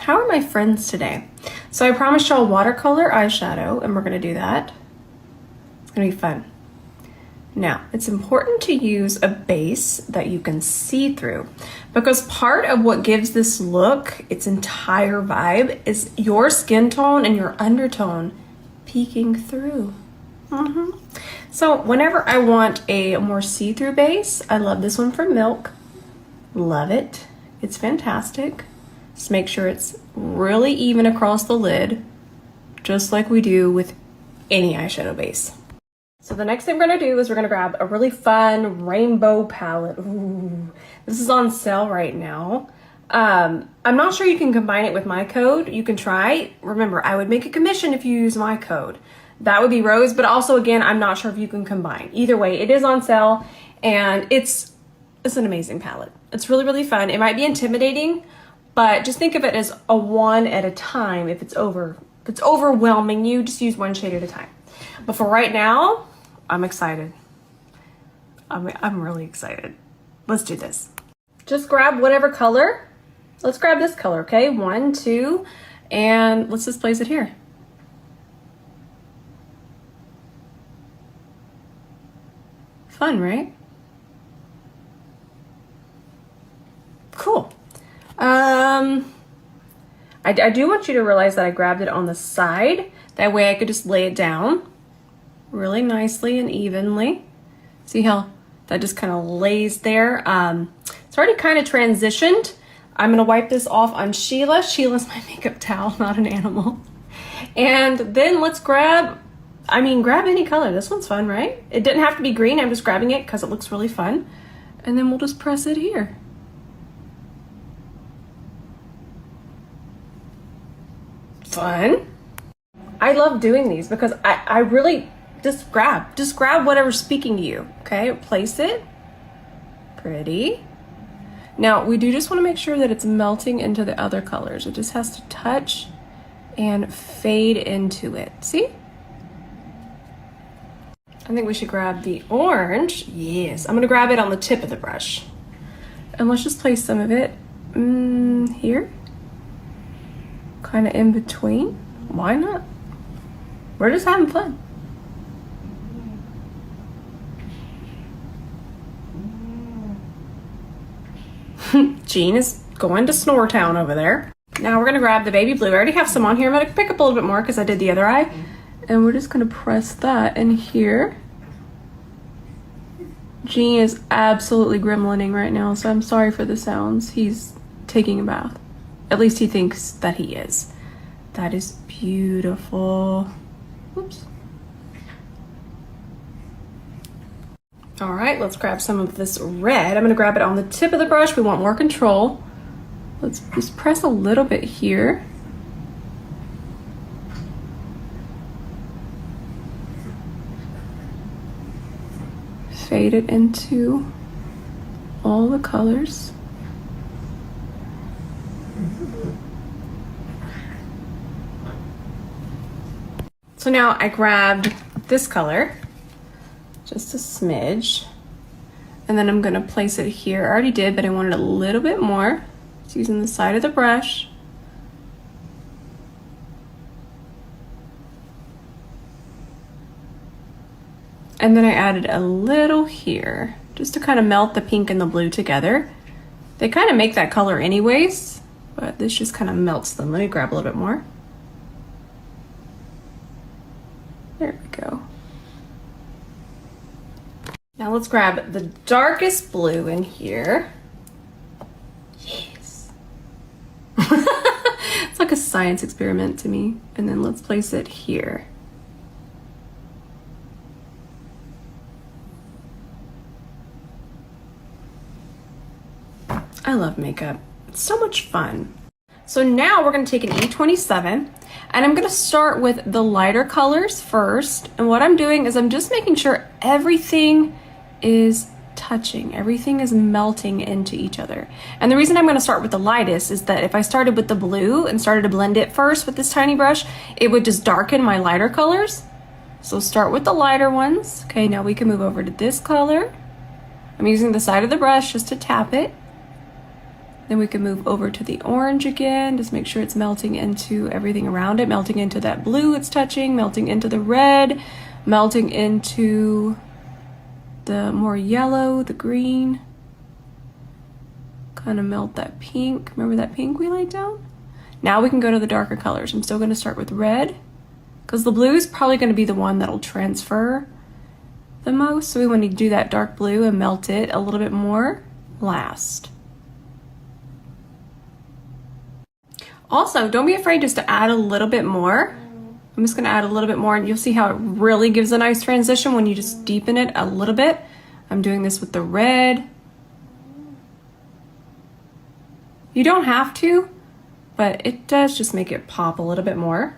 How are my friends today? So I promised y'all watercolor eyeshadow, and we're gonna do that. It's gonna be fun. Now, it's important to use a base that you can see through, because part of what gives this look its entire vibe is your skin tone and your undertone peeking through. So whenever I want a more see-through base, I love this one from Milk. Love it. It's fantastic. Just make sure it's really even across the lid, just like we do with any eyeshadow base. So the next thing we're gonna do is we're gonna grab a really fun rainbow palette. Ooh, this is on sale right now. I'm not sure you can combine it with my code. You can try. Remember, I would make a commission if you use my code. That would be Rose, but also again, I'm not sure if you can combine. Either way, it is on sale and it's an amazing palette. It's really, really fun. It might be intimidating, but just think of it as a one at a time. If it's overwhelming you, just use one shade at a time. But for right now, I'm excited. I'm really excited. Let's do this. Just grab whatever color. Let's grab this color, okay? 1, 2, and let's just place it here. Fun, right? Cool. I do want you to realize that I grabbed it on the side. That way I could just lay it down really nicely and evenly. See how that just kind of lays there? It's already kind of transitioned. I'm gonna wipe this off on Sheila. Sheila's my makeup towel, not an animal. And then let's grab any color. This one's fun, right? It didn't have to be green. I'm just grabbing it because it looks really fun. And then we'll just press it here. Fun. I love doing these because I really just grab whatever's speaking to you. Okay, place it. Pretty. Now we do just want to make sure that it's melting into the other colors. It just has to touch and fade into it. See? I think we should grab the orange. Yes, I'm gonna grab it on the tip of the brush. And let's just place some of it here. Kind of in between. Why not? We're just having fun. Jean is going to Snore Town over there. Now we're gonna grab the baby blue. I already have some on here. I'm gonna pick up a little bit more because I did the other eye. And we're just gonna press that in here. Jean is absolutely gremlining right now, so I'm sorry for the sounds. He's taking a bath. At least he thinks that he is. That is beautiful. Whoops. All right, let's grab some of this red. I'm gonna grab it on the tip of the brush. We want more control. Let's just press a little bit here. Fade it into all the colors. So now I grabbed this color, just a smidge, and then I'm gonna place it here. I already did, but I wanted a little bit more. Just using the side of the brush. And then I added a little here, just to kind of melt the pink and the blue together. They kind of make that color anyways, but this just kind of melts them. Let me grab a little bit more. There we go. Now let's grab the darkest blue in here. Yes. It's like a science experiment to me. And then let's place it here. I love makeup. It's so much fun. So now we're gonna take an E27 and I'm gonna start with the lighter colors first. And what I'm doing is I'm just making sure everything is touching, everything is melting into each other. And the reason I'm gonna start with the lightest is that if I started with the blue and started to blend it first with this tiny brush, it would just darken my lighter colors. So start with the lighter ones. Okay, now we can move over to this color. I'm using the side of the brush just to tap it. Then we can move over to the orange again. Just make sure it's melting into everything around it, melting into that blue it's touching, melting into the red, melting into the more yellow, the green. Kind of melt that pink. Remember that pink we laid down? Now we can go to the darker colors. I'm still going to start with red because the blue is probably going to be the one that'll transfer the most. So we want to do that dark blue and melt it a little bit more last. Also, don't be afraid just to add a little bit more. I'm just going to add a little bit more and you'll see how it really gives a nice transition when you just deepen it a little bit. I'm doing this with the red. You don't have to, but it does just make it pop a little bit more.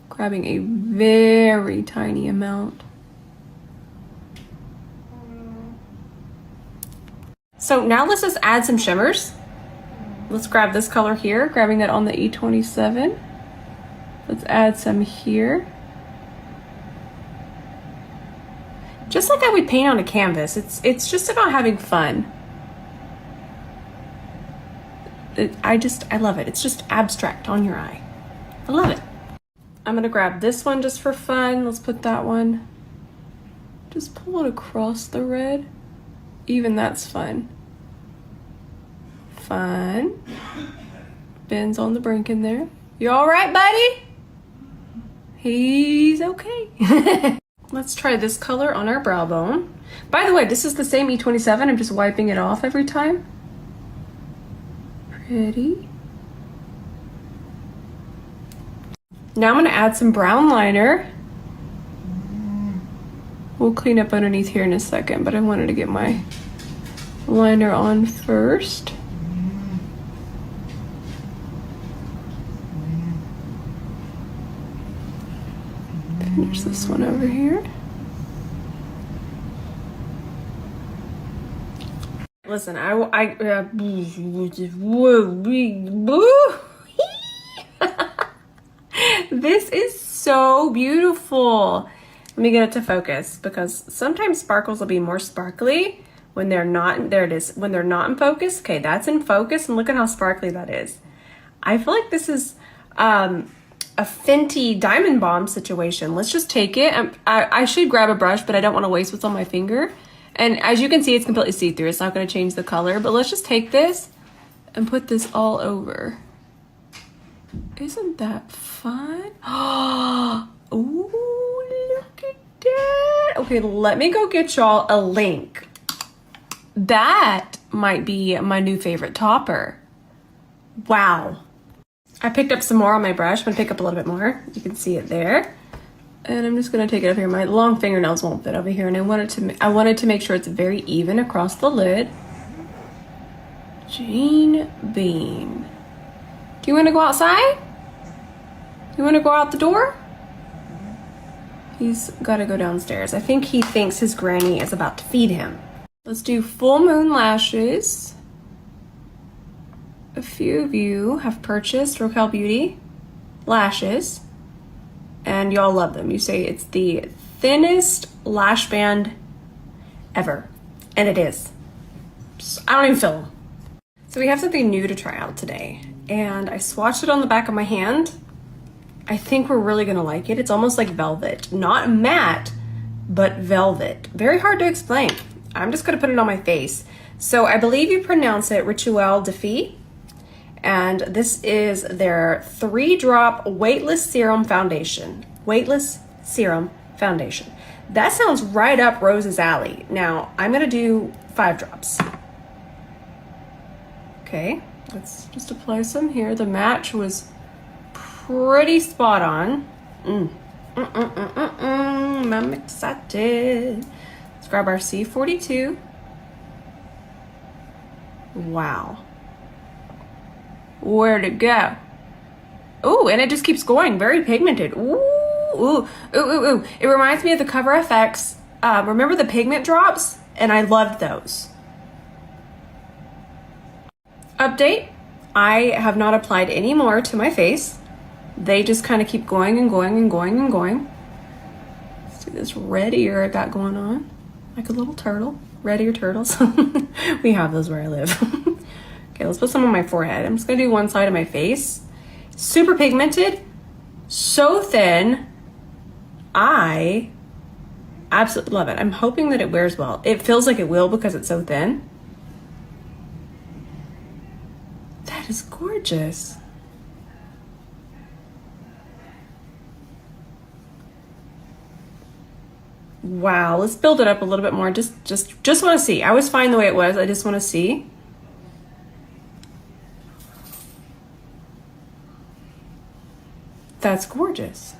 Grabbing a very tiny amount. So now let's just add some shimmers. Let's grab this color here, grabbing that on the E27. Let's add some here. Just like I would paint on a canvas, it's just about having fun. I love it. It's just abstract on your eye. I love it. I'm gonna grab this one just for fun. Let's put that one. Just pull it across the red. Even that's fun. Fun. Ben's on the brink in there. You all right, buddy? He's okay. Let's try this color on our brow bone. By the way, this is the same E27. I'm just wiping it off every time. Pretty. Now I'm going to add some brown liner. We'll clean up underneath here in a second, but I wanted to get my liner on first. Finish this one over here. Listen, this is so beautiful. Let me get it to focus because sometimes sparkles will be more sparkly when they're not. There it is. When they're not in focus. Okay, that's in focus, and look at how sparkly that is. I feel like this is a Fenty Diamond Bomb situation. Let's just take it. I should grab a brush, but I don't want to waste what's on my finger. And as you can see, it's completely see-through. It's not going to change the color, but let's just take this and put this all over. Isn't that fun? Oh, look at that. Okay, let me go get y'all a link. That might be my new favorite topper. Wow. I picked up some more on my brush. I'm gonna pick up a little bit more. You can see it there. And I'm just gonna take it up here. My long fingernails won't fit over here, and I wanted to make sure it's very even across the lid. Gene Bean. Do you wanna go outside? You wanna go out the door? He's gotta go downstairs. I think he thinks his granny is about to feed him. Let's do full moon lashes. A few of you have purchased Rocal Beauty lashes and y'all love them. You say it's the thinnest lash band ever, and it is. I don't even feel them. So we have something new to try out today, and I swatched it on the back of my hand. I think we're really gonna like it. It's almost like velvet, not matte, but velvet. Very hard to explain. I'm just gonna put it on my face. So I believe you pronounce it Rituel de Fille. And this is their 3-drop Weightless Serum Foundation. Weightless Serum Foundation. That sounds right up Rose's alley. Now, I'm gonna do 5 drops. Okay, let's just apply some here. The match was pretty spot on. I'm excited. Let's grab our C42. Wow. Where'd it go? Ooh, and it just keeps going. Very pigmented. Ooh, ooh, ooh, ooh, ooh. It reminds me of the Cover FX. Remember the pigment drops? And I loved those. Update. I have not applied any more to my face. They just kind of keep going and going and going and going. Let's see this red ear I got going on. Like a little turtle. red ear turtles. We have those where I live. Okay, let's put some on my forehead. I'm just gonna do one side of my face. Super pigmented, so thin. I absolutely love it. I'm hoping that it wears well. It feels like it will because it's so thin. That is gorgeous. Wow, let's build it up a little bit more. Just want to see. I was fine the way it was. I just want to see. That's gorgeous.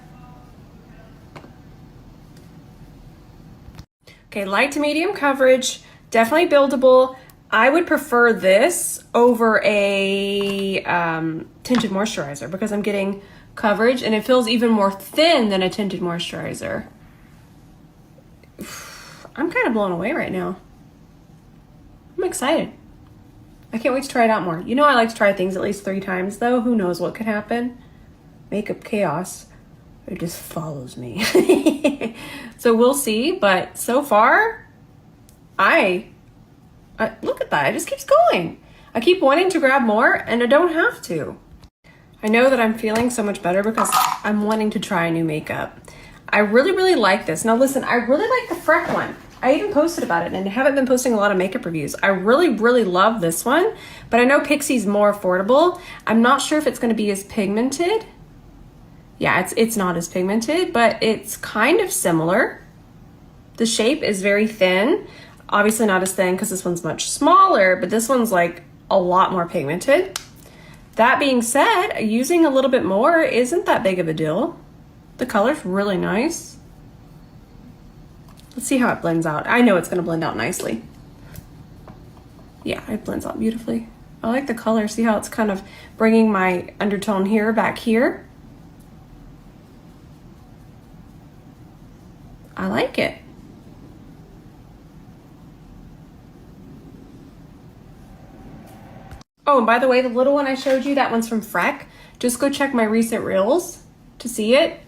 Okay, light to medium coverage, definitely buildable. I would prefer this over a tinted moisturizer because I'm getting coverage and it feels even more thin than a tinted moisturizer. I'm kind of blown away right now. I'm excited. I can't wait to try it out more. You know I like to try things at least 3 times though. Who knows what could happen? Makeup chaos. It just follows me. So we'll see, but so far, I look at that. It just keeps going. I keep wanting to grab more and I don't have to. I know that I'm feeling so much better because I'm wanting to try new makeup. I really like this. Now listen, I really like the Freck one. I even posted about it and I haven't been posting a lot of makeup reviews. I really love this one, but I know Pixie's more affordable. I'm not sure if it's gonna be as pigmented. Yeah, it's not as pigmented, but it's kind of similar. The shape is very thin. Obviously not as thin because this one's much smaller, but this one's like a lot more pigmented. That being said, using a little bit more isn't that big of a deal. The color's really nice. Let's see how it blends out. I know it's gonna blend out nicely. Yeah, it blends out beautifully. I like the color. See how it's kind of bringing my undertone here back here? I like it. Oh, and by the way, the little one I showed you, that one's from Freck. Just go check my recent reels to see it.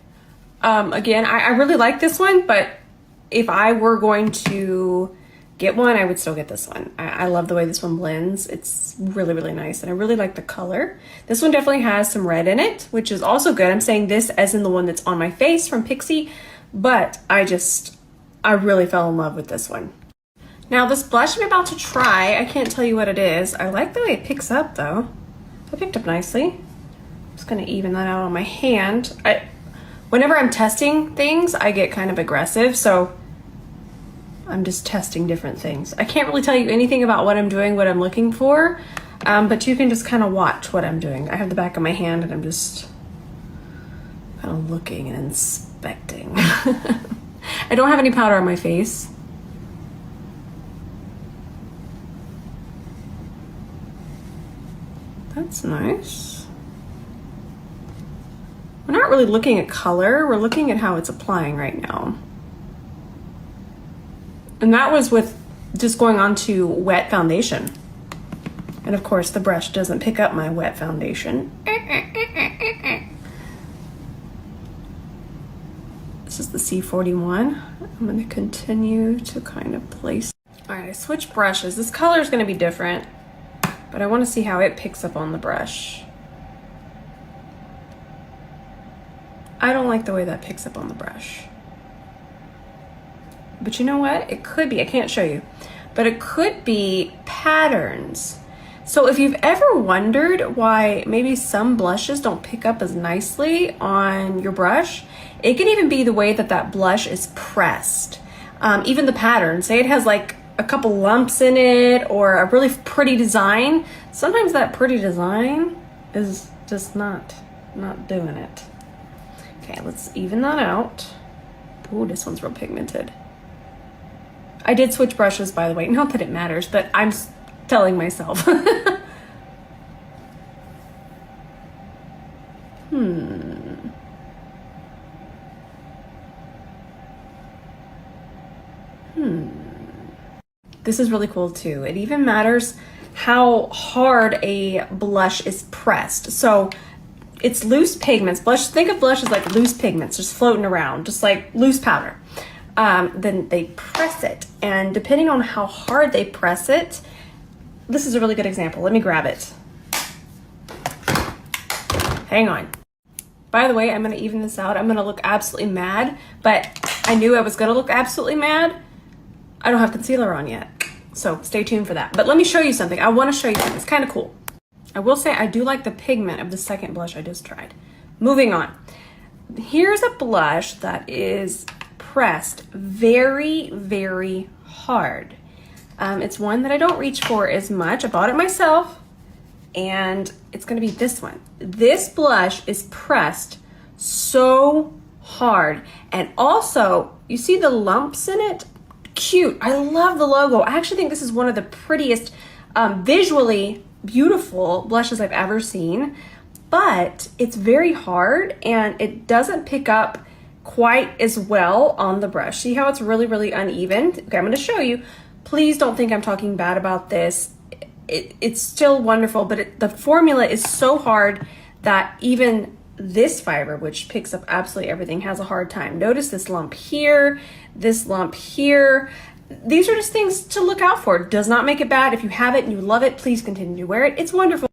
Again, I really like this one, but if I were going to get one, I would still get this one. I love the way this one blends. It's really nice, and I really like the color. This one definitely has some red in it, which is also good. I'm saying this as in the one that's on my face from Pixie, but I really fell in love with this one. Now this blush I'm about to try, I can't tell you what it is. I like the way it picks up though. It picked up nicely. I'm just gonna even that out on my hand. Whenever I'm testing things, I get kind of aggressive, so I'm just testing different things. I can't really tell you anything about what I'm doing, what I'm looking for, but you can just kind of watch what I'm doing. I have the back of my hand and I'm just kind of looking and inspecting. I don't have any powder on my face. That's nice. We're not really looking at color, we're looking at how it's applying right now. And that was with just going on to wet foundation. And of course the brush doesn't pick up my wet foundation. This is the C41. I'm gonna continue to kind of place. All right, I switched brushes. This color is gonna be different, but I wanna see how it picks up on the brush. I don't like the way that picks up on the brush. But you know what? It could be, I can't show you, but it could be patterns. So if you've ever wondered why maybe some blushes don't pick up as nicely on your brush, it can even be the way that that blush is pressed. Even the pattern, say it has like a couple lumps in it or a really pretty design. Sometimes that pretty design is just not doing it. Okay, let's even that out. Oh, this one's real pigmented. I did switch brushes, by the way. Not that it matters, but I'm telling myself. This is really cool too. It even matters how hard a blush is pressed. So it's loose pigments. Blush, think of blush as like loose pigments just floating around, just like loose powder. then they press it. And depending on how hard they press it, this is a really good example. Let me grab it. Hang on. By the way, I'm gonna even this out. I'm gonna look absolutely mad, but I knew I was gonna look absolutely mad. I don't have concealer on yet, so stay tuned for that. But let me show you something. I wanna show you something, it's kind of cool. I will say I do like the pigment of the second blush I just tried. Moving on. Here's a blush that is pressed very, very hard. It's one that I don't reach for as much. I bought it myself, and it's gonna be this one. This blush is pressed so hard, and also you see the lumps in it? Cute. I love the logo. I actually think this is one of the prettiest, visually beautiful blushes I've ever seen, but it's very hard and it doesn't pick up quite as well on the brush. See how it's really, really uneven? Okay, I'm gonna show you. Please don't think I'm talking bad about this. It's still wonderful, but the formula is so hard that even this fiber, which picks up absolutely everything, has a hard time. Notice this lump here, this lump here. These are just things to look out for. It does not make it bad. If you have it and you love it, please continue to wear it. It's wonderful.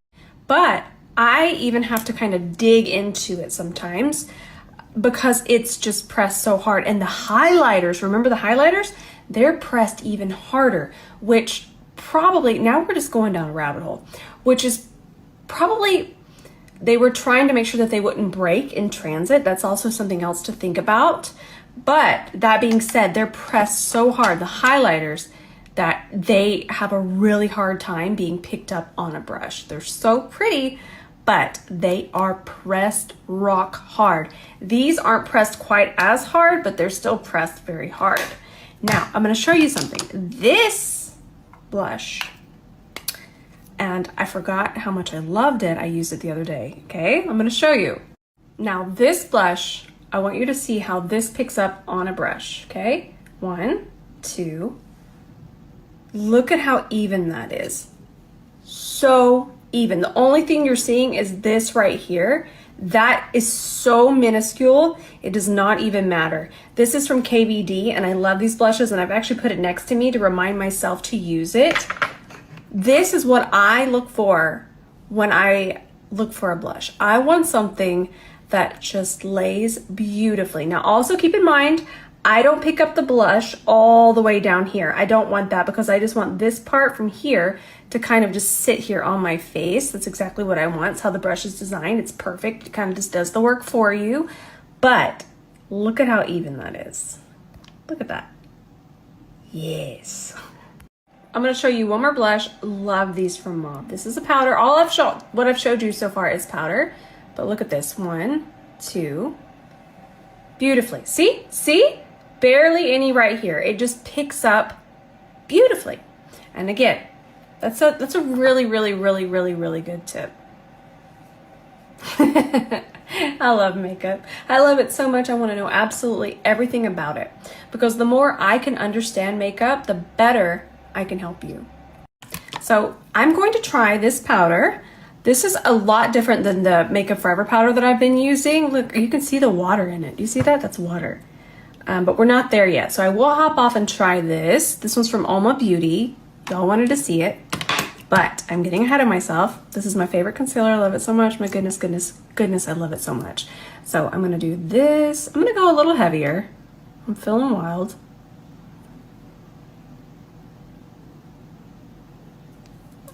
But I even have to kind of dig into it sometimes because it's just pressed so hard. And the highlighters, remember the highlighters? They're pressed even harder, which probably, now we're just going down a rabbit hole, which is probably, they were trying to make sure that they wouldn't break in transit. That's also something else to think about. But that being said, they're pressed so hard, the highlighters, that they have a really hard time being picked up on a brush. They're so pretty, but they are pressed rock hard. These aren't pressed quite as hard, but they're still pressed very hard. Now, I'm gonna show you something. This blush, and I forgot how much I loved it. I used it the other day, okay? I'm gonna show you. Now, this blush, I want you to see how this picks up on a brush, okay? 1, 2. Look at how even that is. So even. The only thing you're seeing is this right here. That is so minuscule, it does not even matter. This is from KVD, and I love these blushes, and I've actually put it next to me to remind myself to use it. This is what I look for when I look for a blush. I want something that just lays beautifully. Now also keep in mind, I don't pick up the blush all the way down here. I don't want that because I just want this part from here to kind of just sit here on my face. That's exactly what I want. It's how the brush is designed. It's perfect. It kind of just does the work for you. But look at how even that is. Look at that. Yes. I'm going to show you one more blush. Love these from Mauve. This is a powder. What I've showed you so far is powder. But look at this. 1, 2. Beautifully. See? See? Barely any right here. It just picks up beautifully. And again, that's a really, really, really, really, really good tip. I love makeup. I love it so much. I want to know absolutely everything about it, because the more I can understand makeup, the better I can help you. So I'm going to try this powder. This is a lot different than the Makeup Forever powder that I've been using. Look, you can see the water in it. Do you see that? That's water. But we're not there yet. So I will hop off and try this. This one's from Alma Beauty. Y'all wanted to see it, but I'm getting ahead of myself. This is my favorite concealer. I love it so much. My goodness, goodness, goodness, I love it so much. So I'm gonna do this. I'm gonna go a little heavier. I'm feeling wild.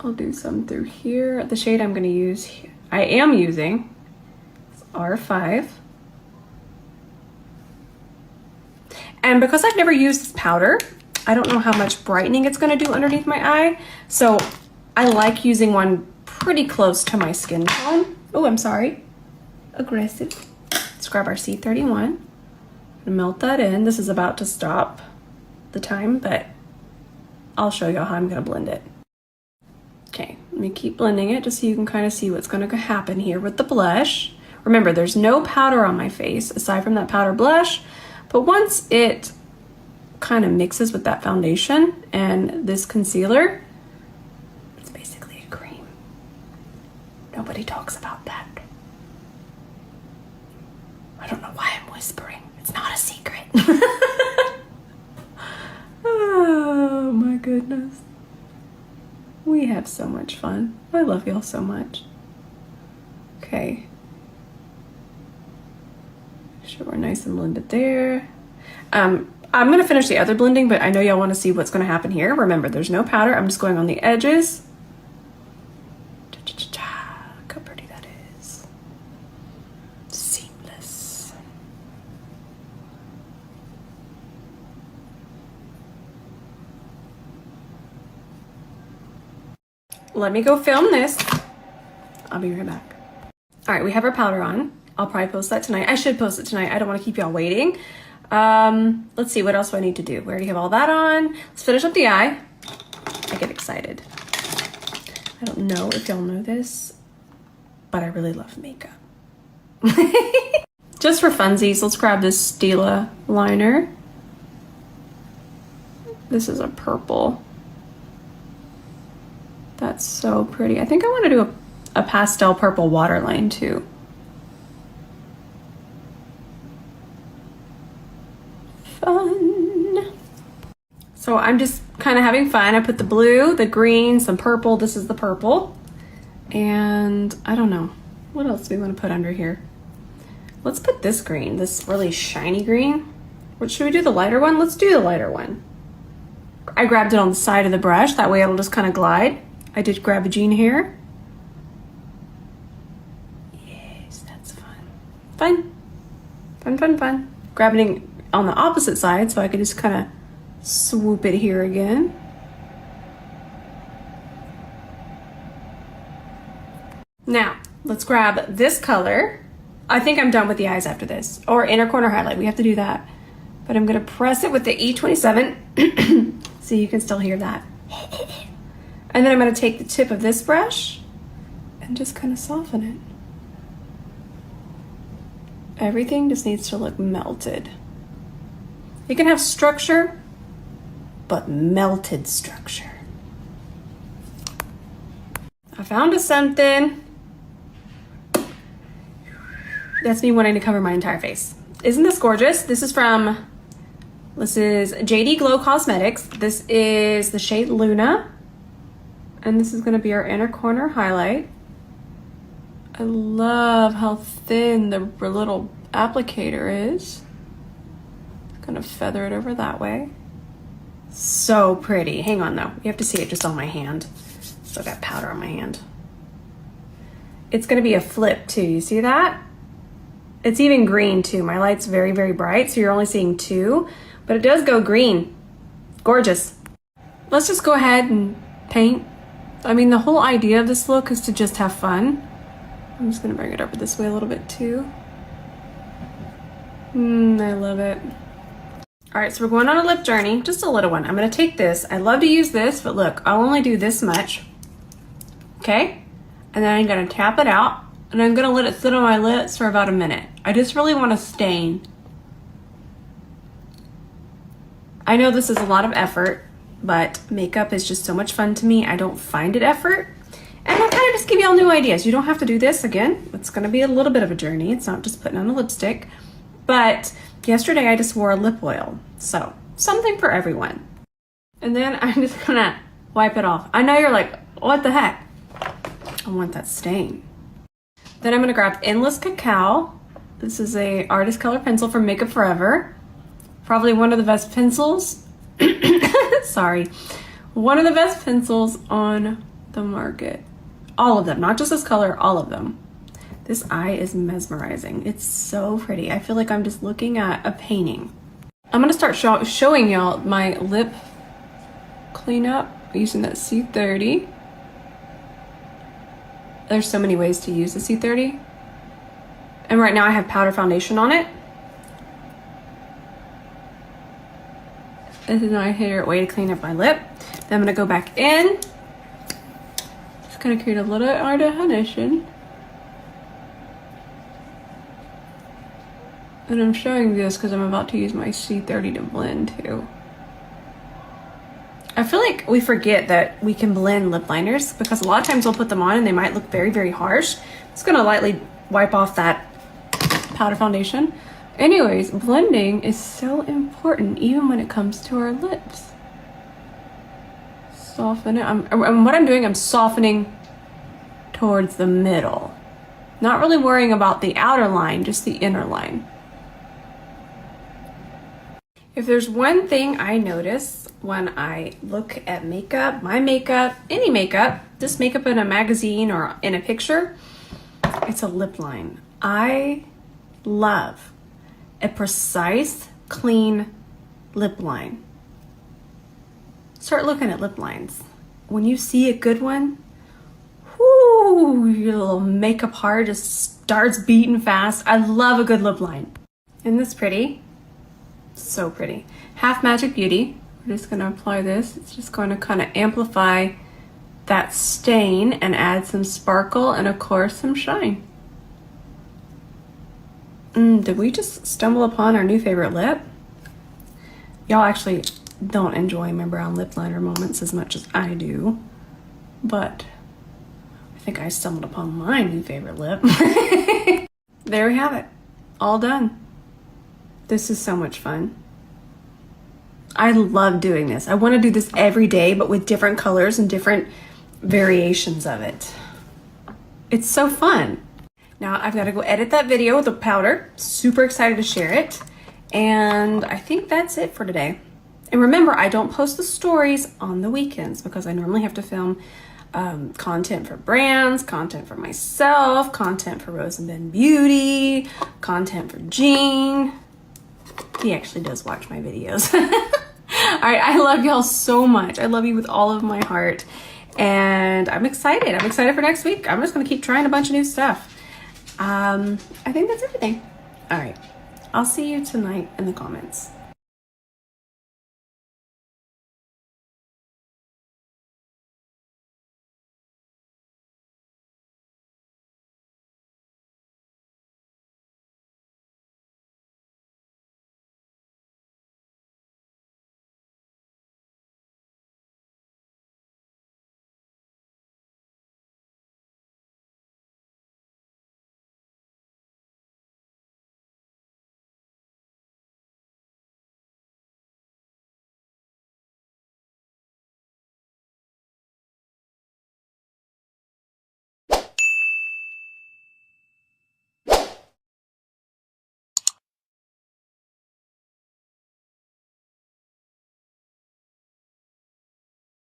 I'll do some through here. The shade I'm gonna use, I am using, is R5. And because I've never used this powder, I don't know how much brightening it's gonna do underneath my eye. So I like using one pretty close to my skin tone. Oh, I'm sorry. Aggressive. Let's grab our C31 and melt that in. This is about to stop the time, but I'll show you how I'm gonna blend it. Okay, let me keep blending it just so you can kind of see what's gonna happen here with the blush. Remember, there's no powder on my face aside from that powder blush, but once it kind of mixes with that foundation and this concealer, it's basically a cream. Nobody talks about that. I don't know why I'm whispering. It's not a secret. goodness. We have so much fun. I love y'all so much. Okay. Make sure we're nice and blended there. I'm gonna finish the other blending, but I know y'all want to see what's gonna happen here. Remember, there's no powder. I'm just going on the edges. Look how pretty that is. Seamless. Let me go film this. I'll be right back. All right, we have our powder on. I'll probably post that tonight. I should post it tonight. I don't want to keep y'all waiting. Let's see, what else do I need to do? We already have all that on. Let's finish up the eye. I get excited. I don't know if y'all know this, but I really love makeup. Just for funsies, let's grab this Stila liner. This is a purple. That's so pretty. I think I want to do a pastel purple waterline too. Fun. So I'm just kind of having fun. I put the blue, the green, some purple. This is the purple. And I don't know. What else do we want to put under here? Let's put this green, this really shiny green. What should we do, the lighter one? Let's do the lighter one. I grabbed it on the side of the brush. That way it'll just kind of glide. I did grab a jean hair. Yes, that's fun. Fun. Fun, fun, fun. Grabbing it on the opposite side so I could just kind of swoop it here again. Now, let's grab this color. I think I'm done with the eyes after this. Or inner corner highlight, we have to do that. But I'm gonna press it with the E27 so you can still hear that. And then I'm gonna take the tip of this brush and just kind of soften it. Everything just needs to look melted. You can have structure, but melted structure. I found something. That's me wanting to cover my entire face. Isn't this gorgeous? This is JD Glow Cosmetics. This is the shade Luna. And this is gonna be our inner corner highlight. I love how thin the little applicator is. Gonna feather it over that way. So pretty. Hang on though, you have to see it just on my hand. Still got powder on my hand. It's gonna be a flip too, you see that? It's even green too. My light's very, very bright, so you're only seeing two, but it does go green. Gorgeous. Let's just go ahead and paint. I mean, the whole idea of this look is to just have fun. I'm just gonna bring it over this way a little bit too. I love it. All right, so we're going on a lip journey, just a little one. I'm gonna take this. I love to use this, but look, I'll only do this much. Okay? And then I'm gonna tap it out, and I'm gonna let it sit on my lips for about a minute. I just really wanna stain. I know this is a lot of effort, but makeup is just so much fun to me. I don't find it effort. And I kind of just give y'all new ideas. You don't have to do this again. It's gonna be a little bit of a journey. It's not just putting on a lipstick. But yesterday I just wore a lip oil. So something for everyone. And then I'm just gonna wipe it off. I know you're like, what the heck? I want that stain. Then I'm gonna grab Endless Cacao. This is a artist color pencil from Makeup Forever. Probably one of the best pencils. Sorry. One of the best pencils on the market. All of them, not just this color, all of them. This eye is mesmerizing. It's so pretty. I feel like I'm just looking at a painting. I'm gonna start showing y'all my lip cleanup using that C30. There's so many ways to use the C30. And right now I have powder foundation on it. This is my favorite way to clean up my lip. Then I'm gonna go back in. Just gonna create a little eye definition. And I'm showing this because I'm about to use my C30 to blend too. I feel like we forget that we can blend lip liners because a lot of times we'll put them on and they might look very, very harsh. I'm just gonna lightly wipe off that powder foundation. Anyways, blending is so important even when it comes to our lips. Soften it. And what I'm doing, I'm softening towards the middle. Not really worrying about the outer line, just the inner line. If there's one thing I notice when I look at makeup, my makeup, any makeup, this makeup in a magazine or in a picture, it's a lip line. I love a precise, clean lip line. Start looking at lip lines. When you see a good one, whoo, your little makeup heart just starts beating fast. I love a good lip line. Isn't this pretty? So pretty. Half Magic Beauty. We're just going to apply this. It's just going to kind of amplify that stain and add some sparkle and of course some shine. Did we just stumble upon our new favorite lip? Y'all actually don't enjoy my brown lip liner moments as much as I do, but I think I stumbled upon my new favorite lip. There we have it. All done. This is so much fun. I love doing this. I want to do this every day, but with different colors and different variations of it. It's so fun. Now I've got to go edit that video with the powder. Super excited to share it. And I think that's it for today. And remember, I don't post the stories on the weekends because I normally have to film content for brands, content for myself, content for Rose and Ben Beauty, content for Jean. He actually does watch my videos. All right, I love y'all so much. I love you with all of my heart. And I'm excited. I'm excited for next week. I'm just going to keep trying a bunch of new stuff. I think that's everything. All right. I'll see you tonight in the comments.